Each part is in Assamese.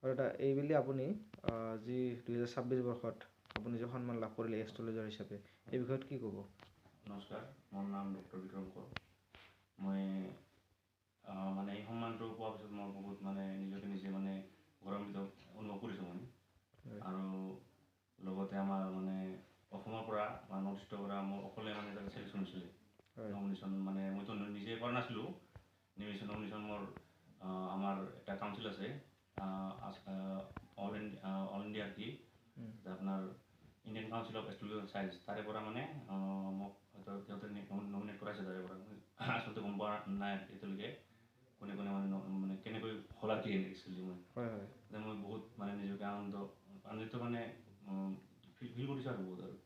আৰু এটা এইবুলি আপুনি যি 2026 বৰ্ষত আপুনি যে সন্মান লাভ কৰিলে এষ্ট্ৰলজাৰ হিচাপে এই বিষয়ত কি ক'ব? নমস্কাৰ, মোৰ নাম ডক্টৰ বিক্ৰম কৌৰ। মই মানে এই সন্মানটো পোৱাৰ পিছত মই বহুত মানে নিজকে নিজে মানে গৌৰৱান্বিত অনুভৱ কৰিছোঁ মানে। আৰু লগতে আমাৰ মানে অসমৰ পৰা বা নৰ্থ ইষ্টৰ পৰা মোৰ অকলে মানে এটা ছিলেকশ্যন হৈছিলে। নমিনেশ্যন মানে মইতো নিজে কৰা নাছিলোঁ। নমিনেশ্যন মোৰ আমাৰ এটা কাউন্সিল আছে অল ইণ্ডিয়া কি আপোনাৰ ইণ্ডিয়ান কাউন্সিল অফ এষ্ট্ৰলজিকেল চায়েন্স তাৰে পৰা মানে মোক সিহঁতে নমিনেট কৰাইছে তাৰে পৰা। আচলতে গম পোৱা নাই এতিয়ালৈকে কোনে মানে কেনেকৈ খোলা দিয়ে এক্সুৱেলি মই বহুত মানে নিজকে আনন্দিত মানে ফিল কৰিছোঁ আৰু বহুত আৰু।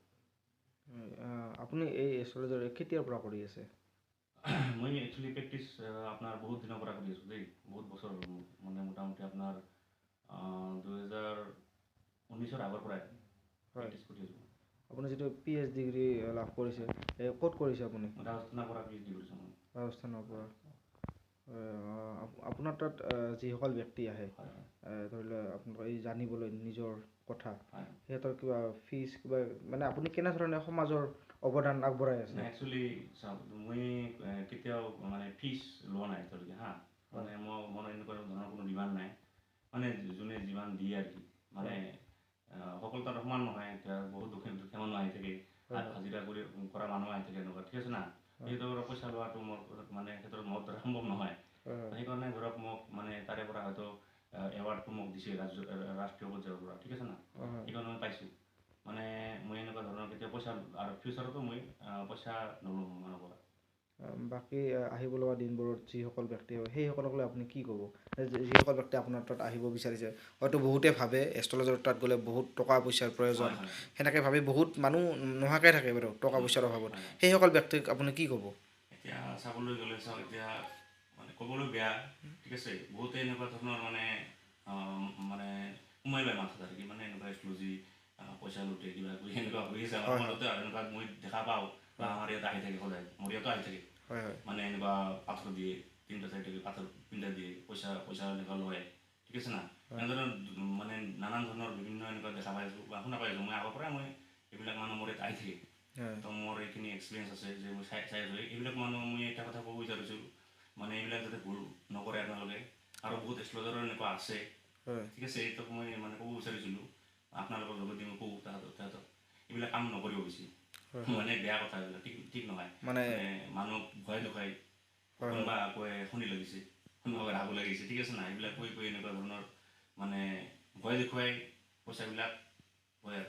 আপুনি এই এষ্ট্ৰলজাৰ কেতিয়াৰ পৰা কৰি আছে? মই একচুৱেলি প্ৰেক্টিছ আপোনাৰ বহুত দিনৰ পৰা কৰি আছোঁ দেই, বহুত বছৰ হ'ল মোৰ মানে মোটামুটি আপোনাৰ 2019 আগৰ পৰাই প্ৰেক্টিছ কৰি আছোঁ। আপুনি যিটো PhD ডিগ্ৰী লাভ কৰিছে ক'ত কৰিছে আপুনি? ৰাজস্থানৰ পৰা PhD কৰিছোঁ মই। ৰাজস্থানৰ পৰা। আপোনাৰ তাত যিসকল ব্যক্তি আহে ধৰি লওক আপোনালোকৰ এই জানিবলৈ নিজৰ কথা সিহঁতৰ কিবা ফিজ কিবা মানে আপুনি কেনেধৰণে সমাজৰ অৱদান আগবঢ়াই আছে? একচুৱেলি চাওক, মই কেতিয়াও মানে ফিজ লোৱা নাই এতিয়ালৈকে মানে মোৰ এনেকুৱা ধৰণৰ কোনো ডিমাণ্ড নাই। মানে যোনে যিমান দিয়ে আৰু কি মানে সকলো তাত সমান নহয়। এতিয়া বহুত দুখীয়া মানুহ আহি থাকে, হাজিৰা কৰি কৰা মানুহ আহি থাকে এনেকুৱা, ঠিক আছে না। সিহঁতৰ পইচা লোৱাটো মোৰ মানে সিহঁতৰ মোৰ দ্বাৰা সম্ভৱ নহয়। সেইকাৰণে ধৰক মোক মানে তাৰে পৰা হয়তো এৱাৰ্ডটো মোক দিছে ৰাষ্ট্ৰীয় পৰ্যায়ৰ পৰা, ঠিক আছে না। সেইকাৰণে মই পাইছোঁ। মানে মই এনেকুৱা ধৰণৰ কেতিয়াও পইচা আৰু ফিউচাৰতো মই পইচা নলওঁ মানুহৰ পৰা। বাকী আহিব লগা দিনবোৰত যিসকল ব্যক্তি হ'ব সেইসকলক আপুনি কি ক'ব? যিসকল ব্যক্তি আপোনাৰ তাত আহিব বিচাৰিছে, হয়তো বহুতে ভাবে এষ্ট্ৰলজাৰ তাত গ'লে বহুত টকা পইচাৰ প্ৰয়োজন, সেনেকৈ ভাবি বহুত মানুহ নোহোৱাকৈ থাকে বাৰু টকা পইচাৰ অভাৱত। সেইসকল ব্যক্তিক আপুনি কি ক'ব? এতিয়া চাবলৈ গ'লে চাওক, এতিয়া মানে ক'বলৈ বেয়া, ঠিক আছে। বহুতে এনেকুৱা ধৰণৰ মানে সোমাই লয় মাথা থাকি মানে এনেকুৱা এষ্ট্ৰলজি পইচা লুটে কিবা কৰি এনেকুৱা হৈ আছে আমাৰ সমাজতে আৰু এনেকুৱা মই দেখা পাওঁ বা আমাৰ ইয়াত আহি থাকে সদায়, মোৰ ইয়াতো আহি থাকে। মানে এনেকুৱা পাথৰ দিয়ে, 3-4 পাথৰ পিন্ধা দিয়ে, পইচা এনেকুৱা লয়, ঠিক আছে না। এনেধৰণৰ মানে নানান ধৰণৰ বিভিন্ন এনেকুৱা দেখা পাই আছোঁ বা শুনা পাই আছোঁ। মই আগৰ পৰাই এইবিলাক মানুহ মোৰ ইয়াত আহি থাকে। তো মোৰ এইখিনি এক্সপিৰিয়েঞ্চ আছে যে মই চাই আছোঁ এইবিলাক মানুহ। মই এটা কথা ক'ব বিচাৰিছোঁ মানে এইবিলাক যাতে ভুল নকৰে আপোনালোকে। আৰু বহুত এষ্ট্ৰলজাৰৰ এনেকুৱা আছে, ঠিক আছে। এইটোক মই মানে ক'ব বিচাৰিছিলোঁ আপোনালোকৰ লগত মই কওঁ তাহাঁতক এইবিলাক কাম নকৰিব বেছি। মানে বেয়া কথা এইবিলাক ঠিক নহয়। মানে মানুহক ভয় দেখুৱাই কোনোবা কয় শুনি লাগিছে, কোনোবা ৰাগ লাগিছে, ঠিক আছে না। এইবিলাক কৈ এনেকুৱা ধৰণৰ মানে ভয় দেখুৱাই পইচাবিলাক হয়।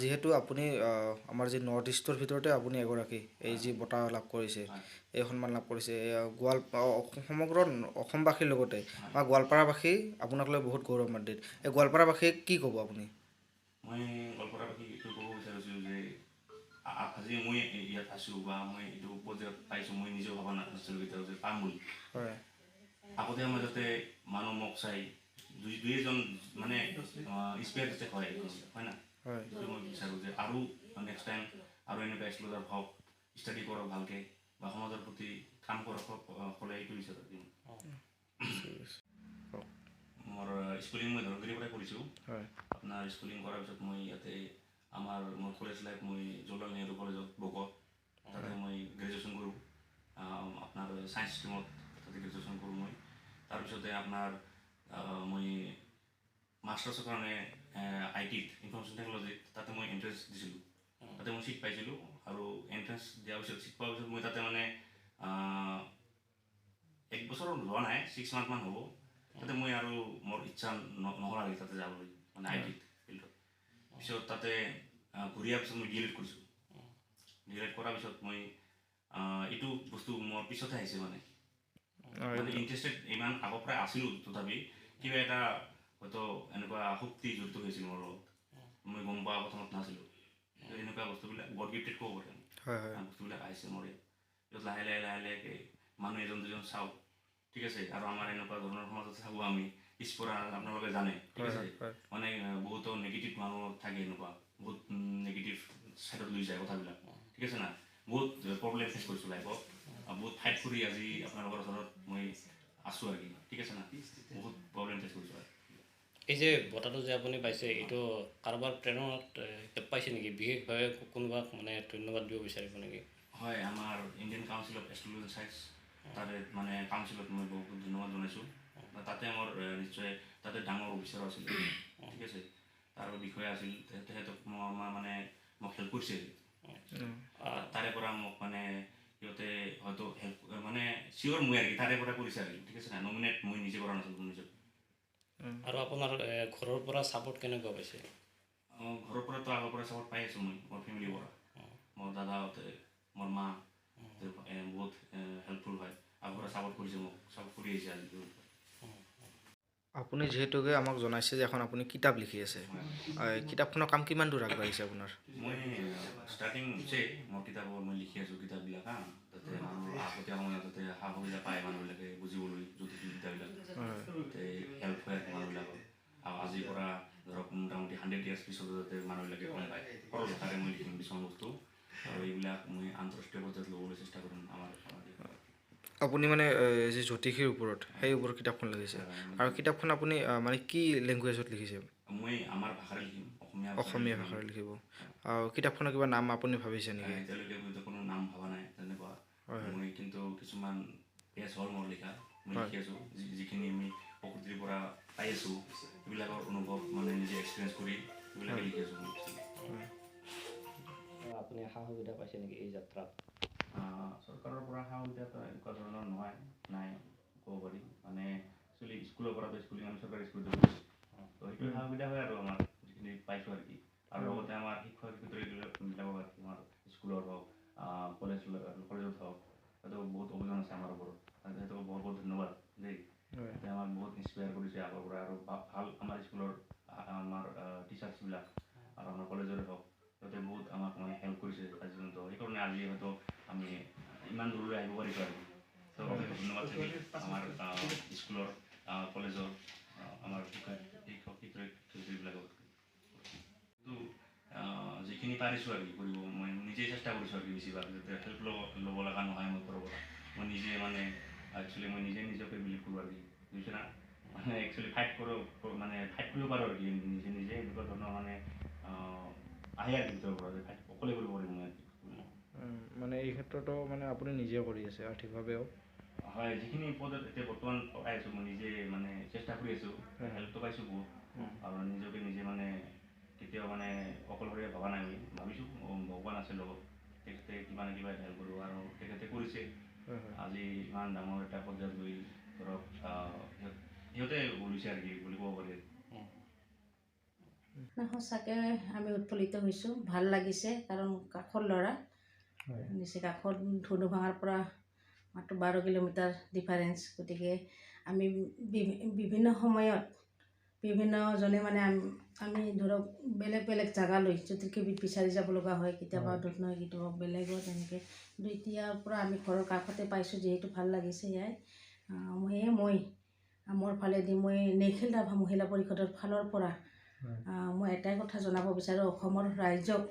যিহেতু আপুনি আমাৰ যি নৰ্থ ইষ্টৰ ভিতৰতে আপুনি এগৰাকী এই যি বঁটা লাভ কৰিছে, এই সন্মান লাভ কৰিছে, সমগ্ৰ অসমবাসীৰ লগতে আমাৰ গোৱালপাৰাবাসী আপোনাক লৈ বহুত গৌৰৱান্বিত। এই গোৱালপাৰাবাসীক কি ক'ব আপুনি? মই গোৱালপাৰাবাসীক এইটো ক'ব বিচাৰিছোঁ যে আজি মই ইয়াত আছোঁ বা মই এইটো পৰ্যায়ত পাইছোঁ, মই নিজেও ভবা নাছিলোঁ কেতিয়াও যে পাম বুলি। আগতে মই যাতে মানুহ মোক চাই দুই এজন মানে ইনস্পায়াৰ যাতে হয় না। সেইটো মই বিচাৰোঁ যে আৰু নেক্সট টাইম আৰু এনেকুৱা এষ্ট্ৰলজাৰ হওক, ষ্টাডি কৰক ভালকৈ বা সমাজৰ প্ৰতি কাম কৰক সকলোৱে এইটো বিচাৰোঁ। মোৰ স্কুলিং মই ধৰগুৰিৰ পৰাই কৰিছোঁ। আপোনাৰ স্কুলিং কৰাৰ পিছত মই ইয়াতে মোৰ কলেজ লাইফ মই জৱাহৰলাল নেহৰু কলেজত বকত তাতে মই গ্ৰেজুৱেশ্যন কৰোঁ। আপোনাৰ ছায়েন্স ষ্ট্ৰীমত তাতে গ্ৰেজুৱেশ্যন কৰোঁ মই। তাৰপিছতে আপোনাৰ মই মাষ্টাৰ্ছৰ কাৰণে ITত ইনফৰমেশ্যন টেকন'লজিত তাতে মই এণ্ট্ৰেঞ্চ দিছিলোঁ। তাতে মই ছিট পাইছিলোঁ আৰু এণ্ট্ৰেঞ্চ দিয়াৰ পিছত ছিট পোৱাৰ পিছত মই তাতে মানে 1 বছৰ যোৱা নাই, 6 মান্থমান হ'ব। তাতে মই আৰু মোৰ ইচ্ছা নহ'ল আৰু তাতে যাবলৈ মানে ITত ফিল্ডত। পিছত তাতে ঘূৰি অহাৰ পিছত মই DLED কৰিছোঁ। DLED কৰাৰ পিছত মই এইটো বস্তু মোৰ পিছতে আহিছে মানে ইণ্টাৰেষ্টেড ইমান আগৰ পৰাই আছিলোঁ। তথাপি কিবা এটা হয়তো এনেকুৱা শক্তি জড়িত হৈছিল মোৰ লগত, মই গম পোৱা প্ৰথমত নাছিলোঁ। এনেকুৱা বস্তুবিলাক গড গিফ্টেড ক'ব পাৰে। বস্তুবিলাক আহিছে মোৰ ইয়াত। লাহে লাহে মানুহ এজন দুজন চাওক, ঠিক আছে। আৰু আমাৰ এনেকুৱা ধৰণৰ সমাজত থাকোঁ আমি পিছপৰা, আপোনালোকে জানে, ঠিক আছে। মানে বহুতো নিগেটিভ মানুহ থাকে, এনেকুৱা বহুত নিগেটিভ ছাইডত লৈ যায় কথাবিলাক, ঠিক আছে না। বহুত প্ৰব্লেম ফেচ কৰিছোঁ লাইফত, বহুত ফাইট কৰি আজি আপোনালোকৰ ওচৰত মই আছোঁ আৰু কি, ঠিক আছে না। বহুত প্ৰব্লেম ভলেণ্টিয়াৰ কৰিছোঁ আৰু এই যে বঁটাটো যে আপুনি পাইছে এইটো কাৰোবাৰ প্ৰেৰণাত পাইছে নেকি বিশেষভাৱে কোনোবাক মানে ধন্যবাদ দিব বিচাৰিব নেকি হয় আমাৰ Indian council of astrology and science তাতে মানে কাউন্সিলত মই বহুত ধন্যবাদ জনাইছোঁ তাতে মোৰ নিশ্চয় তাতে ডাঙৰ অফিচাৰ আছিল ঠিক আছে তাৰ বিষয়ে আছিল তেখেতক মানে মোক হেল্প কৰিছে তাৰে পৰা মোক মানে সিহঁতে হয়তো হেল্প মানে চিয়'ৰ মই আৰু কি তাৰে পৰা কৰিছে আৰু ঠিক আছে না নমিনেট মই নিজে কৰা নাছিলোঁ নিজক আৰু আপোনাৰ ঘৰৰ পৰা ছাপোৰ্ট কেনেকুৱা পাইছে ঘৰৰ পৰাতো আগৰ পৰা ছাপোৰ্ট পাই আছোঁ মই মোৰ ফেমিলিৰ পৰা মোৰ দাদাহঁতে মোৰ মা বহুত হেল্পফুল হয় আগৰ পৰা ছাপোৰ্ট কৰিছে মোক ছাপোৰ্ট কৰি আহিছে আজি আপুনি যিহেতুকে আমাক জনাইছে যে এখন আপুনি কিতাপ লিখি আছে কিতাপখনৰ কাম কিমান দূৰ আগবাঢ়িছে আপোনাৰ মই ষ্টাৰ্টিং হৈছে মোৰ কিতাপৰ মই লিখি আছোঁ কিতাপবিলাক তাতে মানুহ আগতীয়া সময়ত তাতে সা সুবিধা পায় মানুহবিলাকে বুজিবলৈ জ্যোতিষবিদ্যাবিলাক তাতে হেল্প হয় মানুহবিলাকৰ আৰু আজিৰ পৰা ধৰক মোটামুটি 100 years পিছতো যাতে মানুহবিলাকে গম পায় সৰল ভাষাৰে মই লিখিম কিছুমান বস্তু আৰু এইবিলাক মই আন্তঃৰাষ্ট্ৰীয় পৰ্যায়ত ল'বলৈ চেষ্টা কৰিম আমাৰ আপুনি মানে যি জ্যোতিষীৰ ওপৰত সেই ওপৰত কিতাপখন লিখিছে আৰু কিতাপখন আপুনি মানে কি লেংগুৱেজত লিখিছে মই আমাৰ ভাষাৰে লিখিম অসমীয়া ভাষাৰে লিখিব আৰু কিতাপখনৰ কিবা নাম আপুনি ভাবিছে নেকি এতিয়ালৈকে হয়তো কোনো নাম ভবা নাই তেনেকুৱা মই কিন্তু কিছুমান পেজ হ'ল মোৰ লিখা মই লিখি আছোঁ যিখিনি আমি প্ৰকৃতিৰ পৰা পাই আছোঁ সেইবিলাকৰ অনুভৱ মানে নিজে এক্সপিৰিয়েঞ্চ কৰি সেইবিলাকে লিখি আছোঁ আপুনি সা সুবিধা পাইছে নেকি এই যাত্ৰাত চৰকাৰৰ পৰা সা সুবিধাটো এনেকুৱা ধৰণৰ নহয় নাই ক'ব পাৰি মানে একচুৱেলি স্কুলৰ পৰাতো স্কুলিং আমি চৰকাৰী স্কুলত কৰিছোঁ তো সেইটো সা সুবিধা হয় আৰু আমাৰ যিখিনি পাইছোঁ আৰু কি আৰু লগতে আমাৰ শিক্ষক শিক্ষয়িত্ৰীবিলাকক আৰু আমাৰ স্কুলৰ হওক কলেজত হওক তাতো বহুত অভিযান আছে আমাৰ ওপৰত সিহঁতক বহুত বহুত ধন্যবাদ দেই সিহঁতে আমাক বহুত ইনস্পায়াৰ কৰিছে আগৰ পৰা আৰু ভাল আমাৰ স্কুলৰ আমাৰ টিচাৰ্ছবিলাক আৰু আমাৰ কলেজৰে হওক সিহঁতে বহুত আমাক মানে হেল্প কৰিছে আজি পৰ্যন্ত সেইকাৰণে আজি হয়তো আমি ইমান দূৰলৈ আহিব পাৰিছোঁ আৰু তো ধন্যবাদ থাকিল আমাৰ স্কুলৰ কলেজৰ আমাৰ শিক্ষক শিক্ষয়িত্ৰীবিলাকক যিখিনি পাৰিছোঁ আৰু কি কৰিব মই নিজেই চেষ্টা কৰিছোঁ আৰু কি বেছিভাগ যাতে হেল্প ল'ব লগা নহয় মোৰ ঘৰৰ পৰা মই নিজে মানে একচুৱেলি মই নিজকে বিলিভ কৰোঁ আৰু কি বুজিছে না মানে একচুৱেলি ফাইট কৰিব পাৰোঁ আৰু কি নিজে এনেকুৱা ধৰণৰ মানে আহে আৰু ভিতৰৰ পৰা যে ফাইট অকলে কৰিব পাৰিম মই মানে এই ক্ষেত্ৰতো মানে আপুনি নিজে কৰি আছে আৰ্থিকভাৱেও হয় যিখিনি পদত এতিয়া বৰ্তমান পাই আছোঁ মই নিজে মানে চেষ্টা কৰি আছোঁ হেল্পটো পাইছোঁ বহুত আৰু নিজকে নিজে মানে কেতিয়াও মানে অকলশৰীয়া ভবা নাই বুলি ভাবিছোঁ ভগৱান আছে লগত তেখেতে কিবা না কিবা হেল্প কৰিব আৰু তেখেতে কৰিছে আজি ইমান ডাঙৰ এটা পৰ্যায়ত গৈ ধৰক সিহঁতে বুলিছে আৰু কি বুলি ক'ব পাৰি সঁচাকৈ আমি উৎফুল্লিত হৈছোঁ ভাল লাগিছে কাৰণ কাষৰ ল'ৰা নিচে কাষত ধনুভাঙাৰ পৰা মাত্ৰ 12 কিলোমিটাৰ ডিফাৰেঞ্চ গতিকে আমি বিভিন্ন সময়ত বিভিন্নজনে মানে আমি ধৰক বেলেগ বেলেগ জেগালৈ জ্যোতিষবিদ বিচাৰি যাব লগা হয় কেতিয়াবা দূৰত নহয় কেতিয়াবা বেলেগত তেনেকৈ কিন্তু এতিয়াৰ পৰা আমি ঘৰৰ কাষতে পাইছোঁ যিহেতু ভাল লাগিছে সেয়াই মই মোৰ ফালেদি মই নিখিল ৰাভা মহিলা পৰিষদৰ ফালৰ পৰা মই এটাই কথা জনাব বিচাৰোঁ অসমৰ ৰাইজক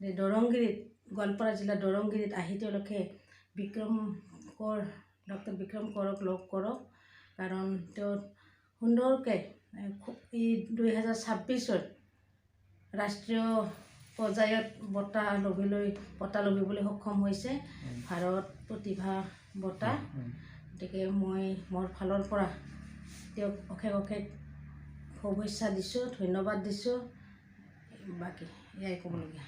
যে দৰংগিৰিত গোৱালপাৰা জিলাৰ দৰংগিৰিত আহি তেওঁলোকে ডক্টৰ বিক্ৰম কৰক লগ কৰক কাৰণ তেওঁ সুন্দৰকৈ এই 2026ত ৰাষ্ট্ৰীয় পৰ্যায়ত বঁটা লভিবলৈ সক্ষম হৈছে ভাৰত প্ৰতিভা বঁটা গতিকে মই মোৰ ফালৰ পৰা তেওঁক অশেষ অশেষ শুভেচ্ছা দিছোঁ ধন্যবাদ দিছোঁ বাকী এয়াই ক'বলগীয়া